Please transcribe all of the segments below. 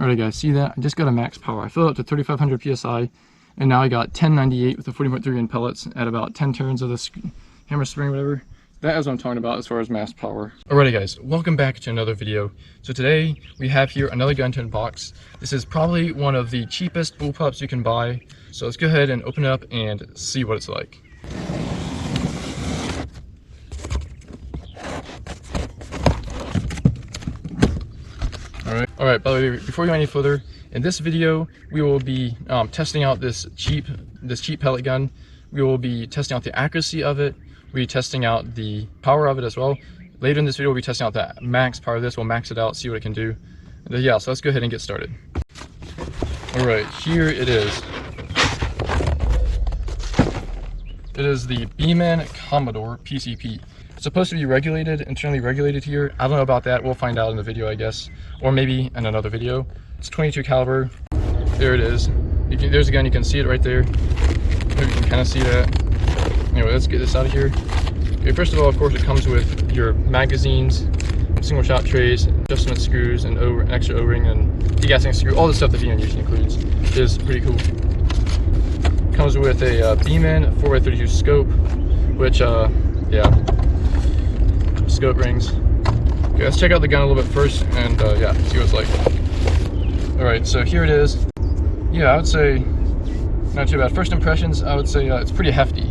Alright guys, see that? I just got a max power. I filled up to 3500 psi, and now I got 1098 with the 40.3 grain pellets at about 10 turns of the hammer spring, whatever. That is what I'm talking about as far as max power. Alrighty guys, welcome back to another video. So today we have here another gun to unbox. This is probably one of the cheapest bullpups you can buy. So let's go ahead and open it up and see what it's like. Alright, by the way, before we go any further, in this video we will be testing out this cheap pellet gun. We will be testing out the accuracy of it. We'll be testing out the power of it as well. Later in this video we'll be testing out the max power of this. We'll max it out, see what it can do. And yeah, so let's go ahead and get started. Alright, here it is. It is the Beeman Commodore PCP. It's supposed to be regulated, internally regulated here. I don't know about that. We'll find out in the video, I guess, or maybe in another video. It's 22 caliber. There it is. There's a gun. You can see it right there. Maybe you can kind of see that. Anyway, let's get this out of here. Okay, first of all, of course, it comes with your magazines, single shot trays, adjustment screws, and an extra O-ring and degassing screw. All the stuff that Beeman usually includes. It is pretty cool. Comes with a Beeman 4x32 scope, which yeah, scope rings. Okay, let's check out the gun a little bit first and yeah, see what it's like. Alright, so here it is. Yeah, I would say not too bad. First impressions, I would say it's pretty hefty.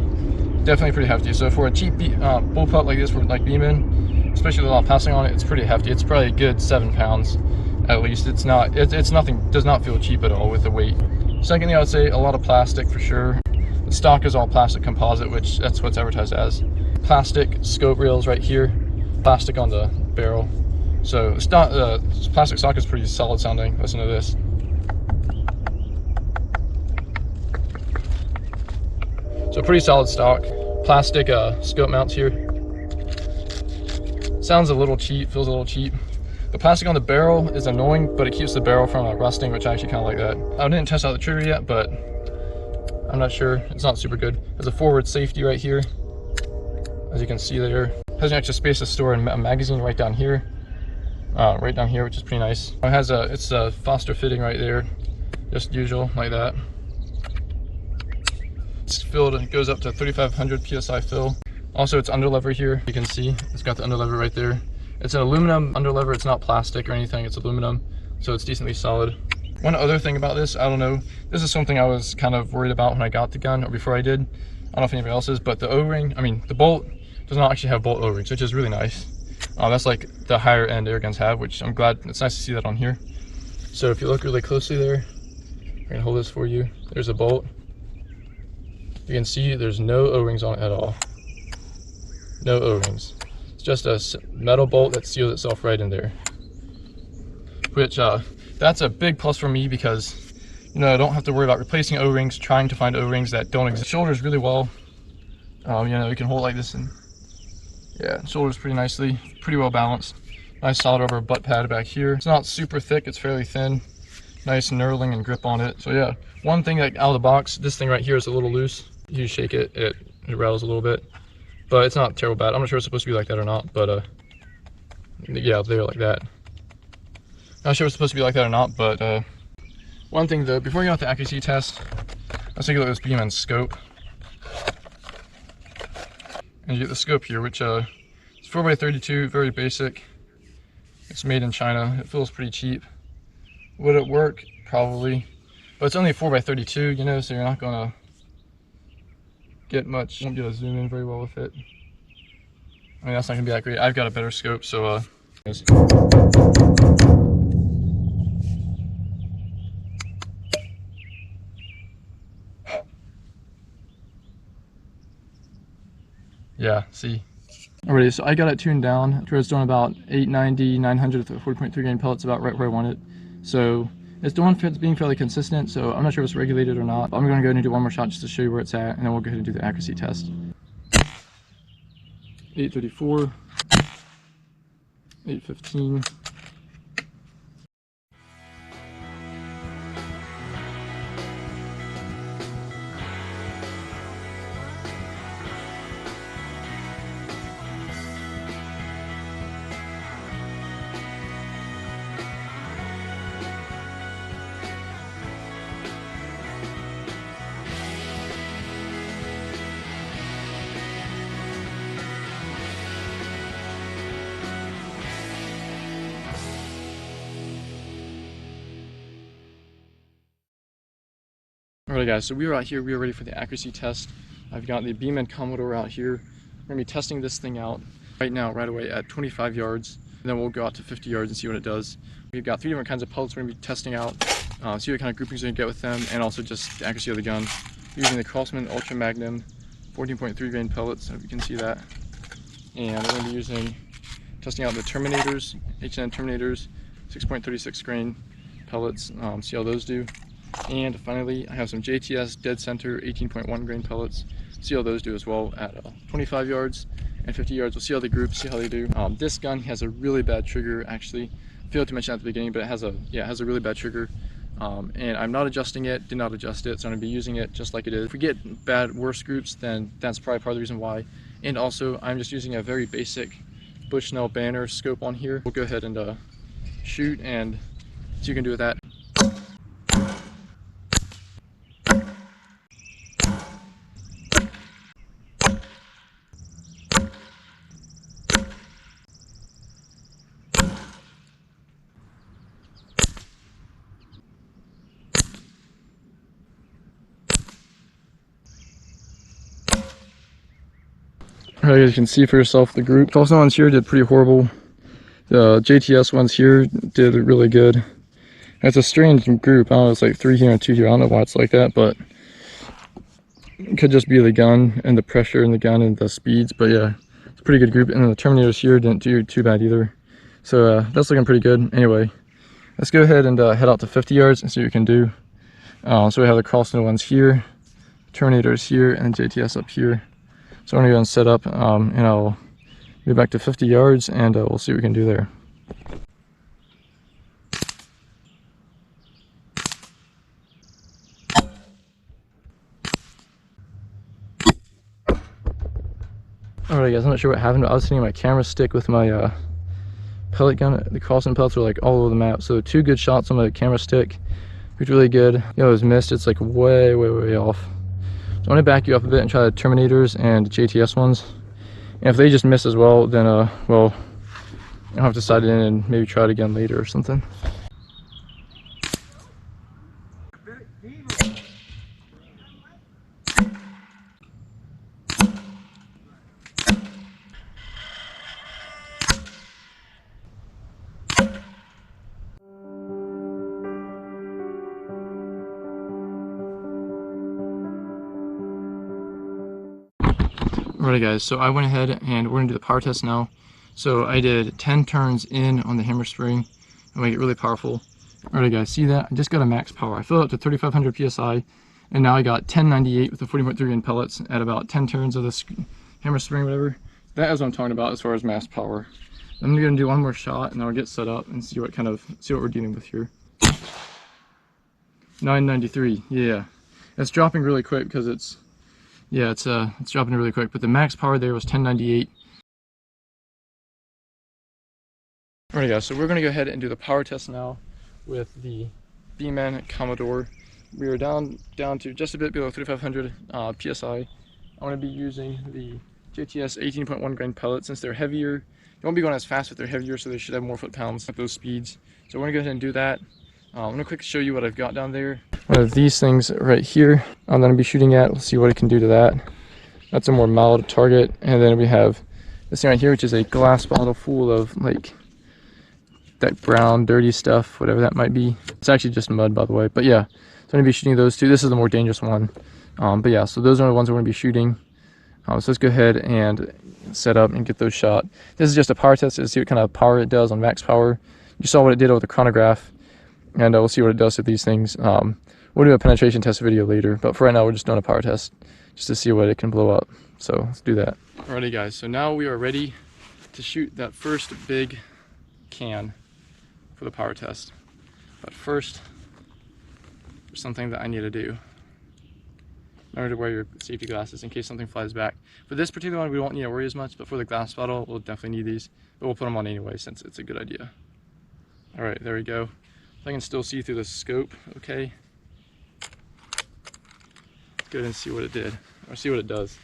Definitely pretty hefty. So for a cheap bullpup like this, for like Beeman, especially with a lot of passing on it, it's pretty hefty. It's probably a good 7 pounds at least. It's not, it's nothing, does not feel cheap at all with the weight. Secondly, I would say a lot of plastic for sure. The stock is all plastic composite, which that's what's advertised as. Plastic scope rails right here, plastic on the barrel. So plastic stock is pretty solid sounding. Listen to this. So pretty solid stock. Plastic scope mounts here. Sounds a little cheap, feels a little cheap. The plastic on the barrel is annoying, but it keeps the barrel from rusting, which I actually kind of like that. I didn't test out the trigger yet, but I'm not sure. It's not super good. There's a forward safety right here, as you can see there. Has an extra space to store a magazine right down here, which is pretty nice. It has it's a Foster fitting right there, just usual like that. It's filled and it goes up to 3,500 psi fill. Also, it's underlever here. You can see it's got the underlever right there. It's an aluminum underlever. It's not plastic or anything. It's aluminum, so it's decently solid. One other thing about this, I don't know. This is something I was kind of worried about when I got the gun, or before I did. I don't know if anybody else is, but the O-ring, I mean, the bolt does not actually have bolt O-rings, which is really nice. That's like the higher end air guns have, which I'm glad. It's nice to see that on here. So if you look really closely there, I'm gonna hold this for you. There's a bolt. You can see there's no O-rings on it at all. No O-rings. It's just a metal bolt that seals itself right in there. Which that's a big plus for me because, you know, I don't have to worry about replacing O-rings, trying to find O-rings that don't exist. Shoulders really well. You know, you can hold it like this and yeah, shoulders pretty nicely, pretty well balanced. Nice solid rubber butt pad back here. It's not super thick, it's fairly thin. Nice knurling and grip on it. So yeah, one thing that out of the box, this thing right here is a little loose. You shake it, it rattles a little bit, but it's not terrible bad. I'm not sure it's supposed to be like that or not, but yeah, they're like that. Not sure it's supposed to be like that or not, but one thing though, before you go with the accuracy test, let's take a look at this Beeman scope. And you get the scope here, which is 4x32, very basic. It's made in China. It feels pretty cheap. Would it work? Probably. But it's only 4x32, you know, so you're not gonna get much. You won't be able to zoom in very well with it. I mean, that's not gonna be that great. I've got a better scope, so yeah, see. Alrighty, so I got it tuned down to where it's doing about 890, 900 with 40.3 grain pellets, about right where I want it. So it's being fairly consistent, so I'm not sure if it's regulated or not. I'm gonna go ahead and do one more shot just to show you where it's at, and then we'll go ahead and do the accuracy test. 834, 815. Alright guys, so we are out here, we are ready for the accuracy test. I've got the Beeman Commodore out here. We're going to be testing this thing out right now, right away at 25 yards. And then we'll go out to 50 yards and see what it does. We've got 3 different kinds of pellets we're going to be testing out. See what kind of groupings we're going to get with them, and also just the accuracy of the gun. We're using the Crosman Ultra Magnum 14.3 grain pellets, if you can see that. And we're going to be testing out the Terminators, H&N Terminators 6.36 grain pellets, see how those do. And finally, I have some JTS Dead Center 18.1 grain pellets. See how those do as well at 25 yards and 50 yards. We'll see how they group, see how they do. This gun has a really bad trigger, actually. I failed to mention at the beginning, but it has a really bad trigger. And I'm not adjusting it, did not adjust it, so I'm going to be using it just like it is. If we get worse groups, then that's probably part of the reason why. And also, I'm just using a very basic Bushnell Banner scope on here. We'll go ahead and shoot and see what you can do with that. Alright, as you can see for yourself, the group. Also ones here did pretty horrible. The JTS ones here did really good. It's a strange group. I don't know, it's like 3 here and 2 here. I don't know why it's like that, but it could just be the gun and the pressure in the gun and the speeds. But yeah, it's a pretty good group. And then the Terminators here didn't do too bad either. So that's looking pretty good. Anyway, let's go ahead and head out to 50 yards and see what we can do. So we have the Crosman ones here, Terminators here, and JTS up here. So I'm going to go and set up, and I'll be back to 50 yards, and we'll see what we can do there. Alright guys, I'm not sure what happened, but I was hitting my camera stick with my pellet gun. The Crosman pellets were like all over the map, so 2 good shots on my camera stick. It was really good. You know, it was missed, it's like way off. So I'm going to back you up a bit and try the Terminators and JTS ones. And if they just miss as well, then well, I'll have to side it in and maybe try it again later or something. Alright guys, so I went ahead and we're going to do the power test now. So I did 10 turns in on the hammer spring and make it really powerful. Alright guys, see that? I just got a max power. I filled up to 3500 psi and now I got 1098 with the 40.3 grain pellets at about 10 turns of this hammer spring, whatever. That is what I'm talking about as far as max power. I'm going to do one more shot and then I'll get set up and see what we're dealing with here. 993, yeah. It's dropping really quick because it's dropping really quick, but the max power there was 1098. Alright guys, so we're going to go ahead and do the power test now with the Beeman Commodore. We are down to just a bit below 3500 psi. I'm going to be using the JTS 18.1 grain pellets since they're heavier. They won't be going as fast, but they're heavier, so they should have more foot-pounds at those speeds. So we're going to go ahead and do that. I'm going to quickly show you what I've got down there. One of these things right here I'm going to be shooting at. We'll see what it can do to that. That's a more mild target. And then we have this thing right here, which is a glass bottle full of like that brown dirty stuff, whatever that might be. It's actually just mud, by the way, but yeah, so I'm going to be shooting those 2. This is the more dangerous one, but yeah, so those are the ones we're going to be shooting. So let's go ahead and set up and get those shot. This is just a power test to see what kind of power it does on max power. You saw what it did with the chronograph, and we'll see what it does to these things. We'll do a penetration test video later, but for right now we're just doing a power test just to see what it can blow up. So let's do that. Alrighty guys, so now we are ready to shoot that first big can for the power test. But first, there's something that I need to do. Remember to wear your safety glasses in case something flies back. For this particular one, we won't need to worry as much, but for the glass bottle, we'll definitely need these. But we'll put them on anyway since it's a good idea. Alright, there we go. I can still see through the scope, okay. Let's go ahead and see what it did, or see what it does.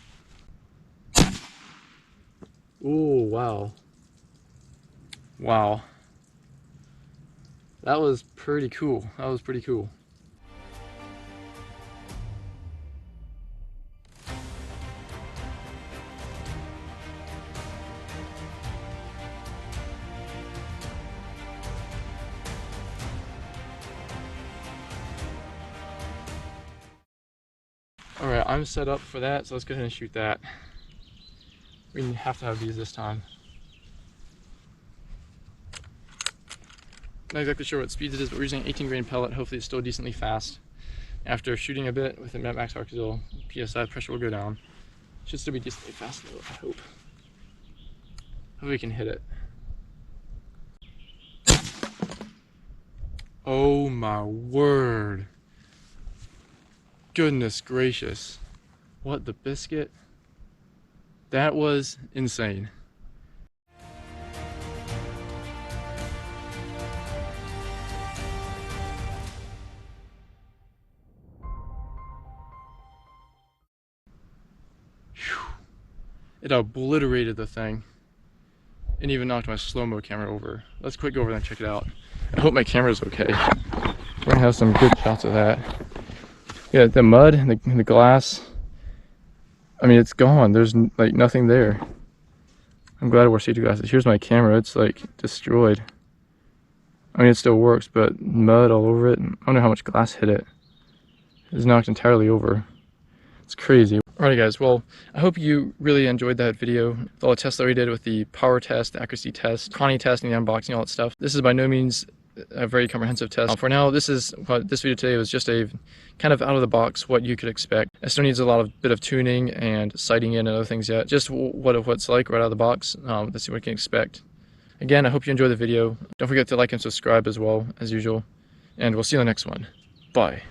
Ooh, wow. Wow. That was pretty cool. That was pretty cool. All right, I'm set up for that, so let's go ahead and shoot that. We have to have these this time. Not exactly sure what speed it is, but we're using 18 grain pellet. Hopefully it's still decently fast. After shooting a bit with the max arc-zil, PSI pressure will go down. Should still be decently fast though, I hope. Hope we can hit it. Oh my word. Goodness gracious. What the biscuit? That was insane. It obliterated the thing and even knocked my slow-mo camera over. Let's quick go over there and check it out. I hope my camera's okay. We're gonna have some good shots of that. Yeah, the mud and the glass, I mean, it's gone. There's like nothing there. I'm glad we're safety glasses. Here's my camera. It's like destroyed. I mean, it still works, but mud all over it. I wonder how much glass hit it. It's knocked entirely over. It's crazy. Alright guys, well, I hope you really enjoyed that video. With all the tests that we did with the power test, the accuracy test, Connie test, and the unboxing, all that stuff. This is by no means a very comprehensive test. For now, this video today was just a kind of out of the box what you could expect. It still needs a lot of bit of tuning and sighting in and other things yet. Just what it's like right out of the box. Let's see what you can expect. Again, I hope you enjoyed the video. Don't forget to like and subscribe as well, as usual. And we'll see you in the next one. Bye.